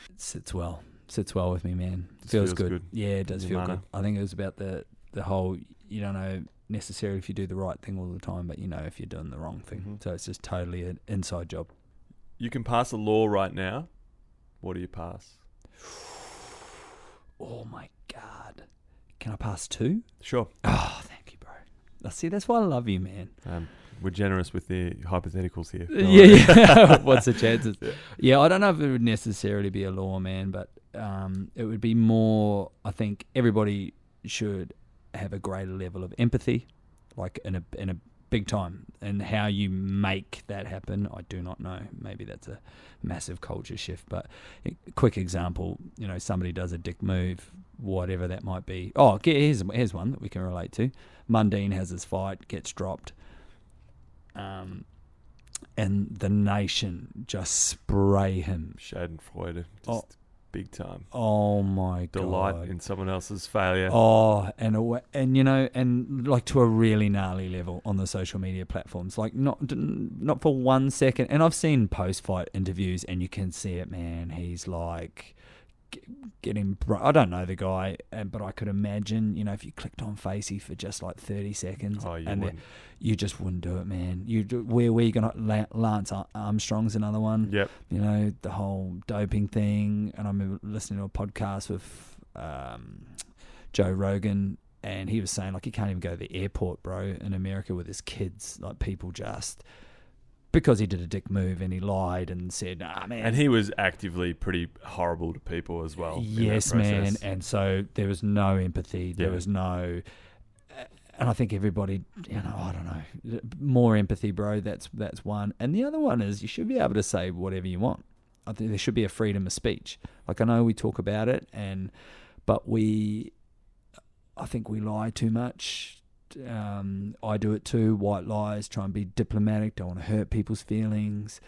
It sits well with me, man. Feels good. Yeah, it does feel good. I think it was about the whole, you don't know necessarily if you do the right thing all the time, but you know if you're doing the wrong thing. Mm-hmm. So it's just totally an inside job. You can pass a law right now. What do you pass? Oh my God. Can I pass 2? Sure. Oh, thank you, bro. See, that's why I love you, man. We're generous with the hypotheticals here. Yeah. What's the chances? Yeah, I don't know if it would necessarily be a law, man, but it would be more, I think everybody should have a greater level of empathy, like in a big time. And how you make that happen, I do not know. Maybe that's a massive culture shift. But a quick example, somebody does a dick move, whatever that might be. Oh, here's one that we can relate to. Mundine has his fight, gets dropped. And the nation just spray him. Schadenfreude. Big time. Oh my God. Delight in someone else's failure. Oh, and like to a really gnarly level on the social media platforms. Like not for 1 second. And I've seen post-fight interviews and you can see it, man. He's like getting, I don't know the guy, but I could imagine, if you clicked on Facey for just like 30 seconds, you just wouldn't do it, man. Where were you going to, Lance Armstrong's another one. Yep. The whole doping thing. And I remember listening to a podcast with Joe Rogan, and he was saying like he can't even go to the airport, bro, in America with his kids. Like people just, because he did a dick move and he lied and said, man. And he was actively pretty horrible to people as well. Yes, man. And so there was no empathy. There was no... And I think everybody, I don't know, more empathy, bro. That's one. And the other one is you should be able to say whatever you want. I think there should be a freedom of speech. Like I know we talk about it, but I think we lie too much I do it too. White lies, try and be diplomatic, don't want to hurt people's feelings.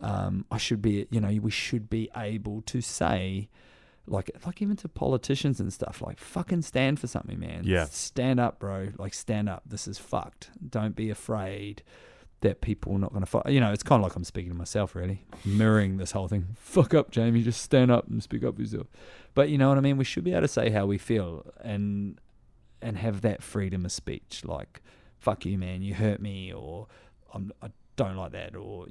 I should be, we should be able to say, like even to politicians and stuff, like, fucking stand for something, man. Yeah. Stand up, bro. Like, stand up. This is fucked. Don't be afraid that people are not going to fight. It's kind of like I'm speaking to myself, really, mirroring this whole thing. Fuck up, Jamie. Just stand up and speak up for yourself. But you know what I mean? We should be able to say how we feel and have that freedom of speech. Like, fuck you, man. You hurt me, or I don't like that, or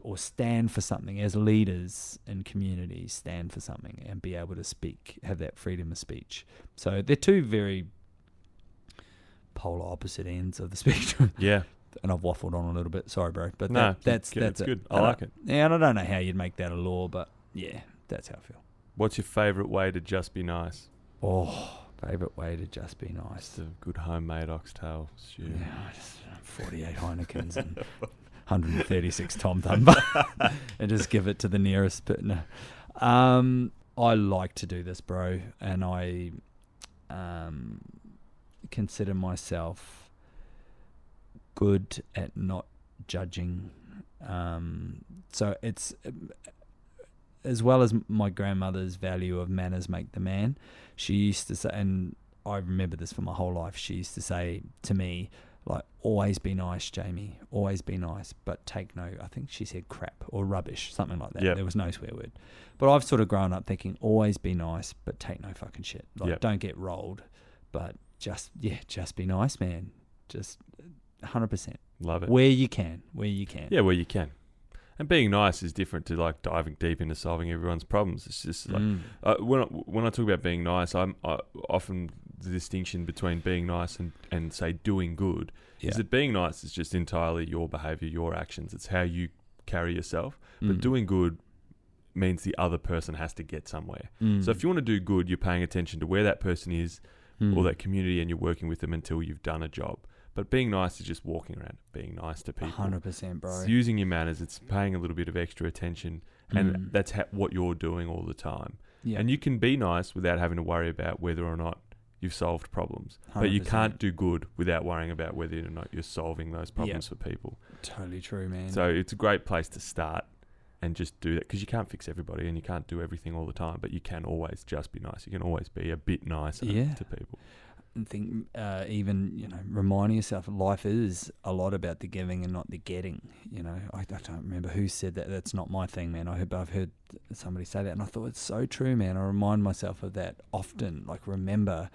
or stand for something as leaders in communities. Stand for something and be able to speak. Have that freedom of speech. So they're two very polar opposite ends of the spectrum. Yeah. And I've waffled on a little bit. Sorry, bro. But that's it. Good. I like it. Yeah, and I don't know how you'd make that a law, but yeah, that's how I feel. What's your favourite way to just be nice? Oh, favourite way to just be nice. Just a good homemade oxtail stew. Yeah, just 48 Heinekens and 136 Tom Thumb, and just give it to the nearest. But no, I like to do this, bro, and I consider myself good at not judging. So it's, as well as my grandmother's value of manners make the man, she used to say, and I remember this for my whole life, she used to say to me, like, always be nice, Jamie, always be nice, but take no, I think she said crap or rubbish, something like that. Yep. There was no swear word. But I've sort of grown up thinking, always be nice, but take no fucking shit. Like, Yep. Don't get rolled, but just be nice, man. Just 100%. Love it. Where you can. Yeah, where you can. And being nice is different to like diving deep into solving everyone's problems. It's just like when I talk about being nice, I often the distinction between being nice and say doing good is that being nice is just entirely your behaviour, your actions. It's how you carry yourself. But doing good means the other person has to get somewhere. So if you want to do good, you're paying attention to where that person is or that community, and you're working with them until you've done a job. But being nice is just walking around, being nice to people. 100%, bro. It's using your manners. It's paying a little bit of extra attention, and that's what you're doing all the time. Yeah. And you can be nice without having to worry about whether or not you've solved problems. 100%. But you can't do good without worrying about whether or not you're solving those problems for people. Totally true, man. So it's a great place to start and just do that, because you can't fix everybody and you can't do everything all the time, but you can always just be nice. You can always be a bit nicer to people. And think even reminding yourself life is a lot about the giving and not the getting. I don't remember who said that. That's not my thing, man. I've heard somebody say that, and I thought it's so true, man. I remind myself of that often. Like, remember,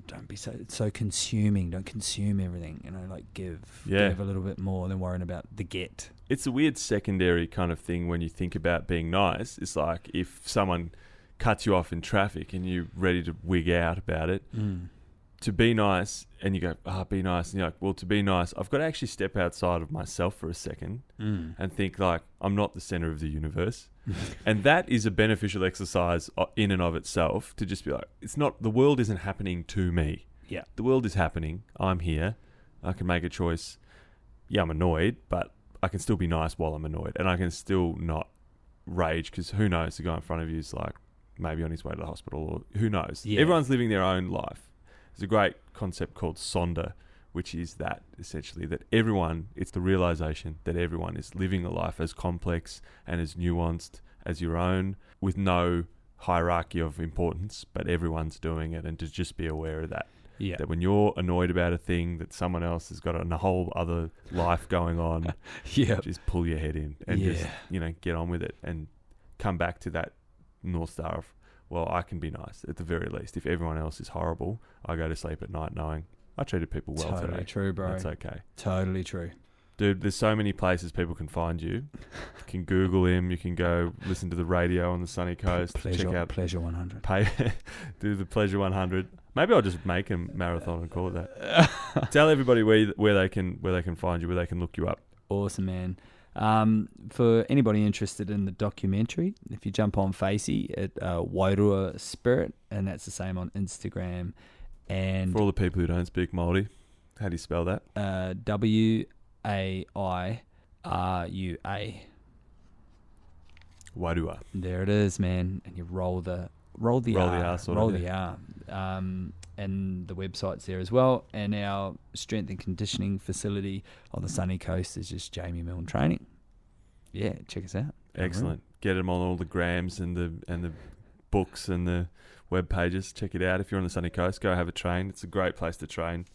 don't be so consuming. Don't consume everything. Like give a little bit more than worrying about the get. It's a weird secondary kind of thing when you think about being nice. It's like if someone cuts you off in traffic and you're ready to wig out about it. To be nice, and you go, be nice. And you're like, well, to be nice, I've got to actually step outside of myself for a second and think, like, I'm not the center of the universe. And that is a beneficial exercise in and of itself, to just be like, the world isn't happening to me. Yeah. The world is happening. I'm here. I can make a choice. Yeah, I'm annoyed, but I can still be nice while I'm annoyed. And I can still not rage, because who knows, the guy in front of you is like maybe on his way to the hospital, or who knows. Yeah. Everyone's living their own life. There's a great concept called Sonder, which is that essentially that it's the realization that everyone is living a life as complex and as nuanced as your own, with no hierarchy of importance, but everyone's doing it, and to just be aware of that. Yeah. That when you're annoyed about a thing, that someone else has got a whole other life going on, just pull your head in and just, get on with it, and come back to that North Star of, well, I can be nice at the very least. If everyone else is horrible, I go to sleep at night knowing I treated people well today. Totally true, bro. That's okay. Totally true. Dude, there's so many places people can find you. You can Google him. You can go listen to the radio on the sunny coast. Check out Pleasure 100. Do the Pleasure 100. Maybe I'll just make a marathon and call it that. Tell everybody where they can find you, where they can look you up. Awesome, man. For anybody interested in the documentary, if you jump on Facey at Wairua Spirit, and that's the same on Instagram. And for all the people who don't speak Māori, how do you spell that? Wairua. Wairua. There it is, man. And you roll the Roll the R. sort Roll of, the R. And the website's there as well. And our strength and conditioning facility on the sunny coast is just Jamie Milne Training. Yeah, check us out. Excellent. Get them on all the grams and the books and the web pages. Check it out. If you're on the sunny coast, go have a train. It's a great place to train.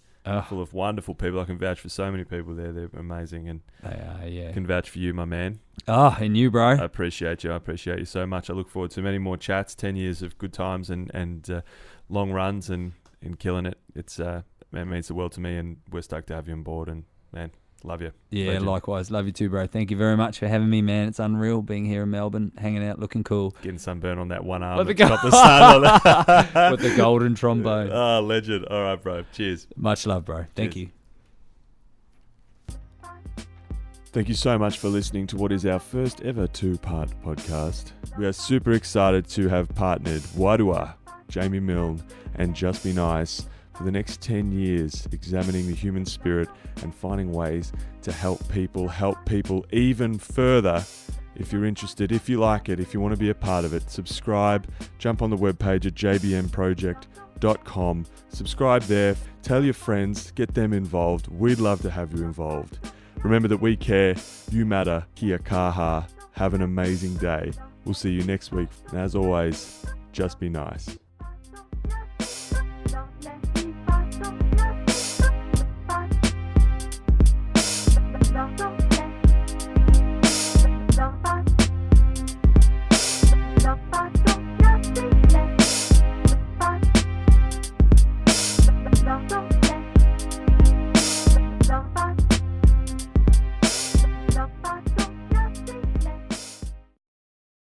Full of wonderful people. I can vouch for so many people there. They're amazing, and they are. Yeah, can vouch for you, my man. And you, bro. I appreciate you. I appreciate you so much. I look forward to many more chats. 10 years of good times and long runs and killing it. It means the world to me, and we're stoked to have you on board. And man, love you. Yeah, Legend. Likewise. Love you too, bro. Thank you very much for having me, man. It's unreal being here in Melbourne, hanging out, looking cool. Getting sunburn on that one arm. With the sun. With the golden trombone. Oh, legend. All right, bro. Cheers. Much love, bro. Thank you. Thank you so much for listening to what is our first ever 2-part podcast. We are super excited to have partnered Wairua, Jamie Milne, and Just Be Nice for the next 10 years, examining the human spirit and finding ways to help people even further. If you're interested, if you like it, if you want to be a part of it, subscribe, jump on the webpage at jbmproject.com, subscribe there, tell your friends, get them involved. We'd love to have you involved. Remember that we care, you matter, kia kaha. Have an amazing day. We'll see you next week. And as always, just be nice.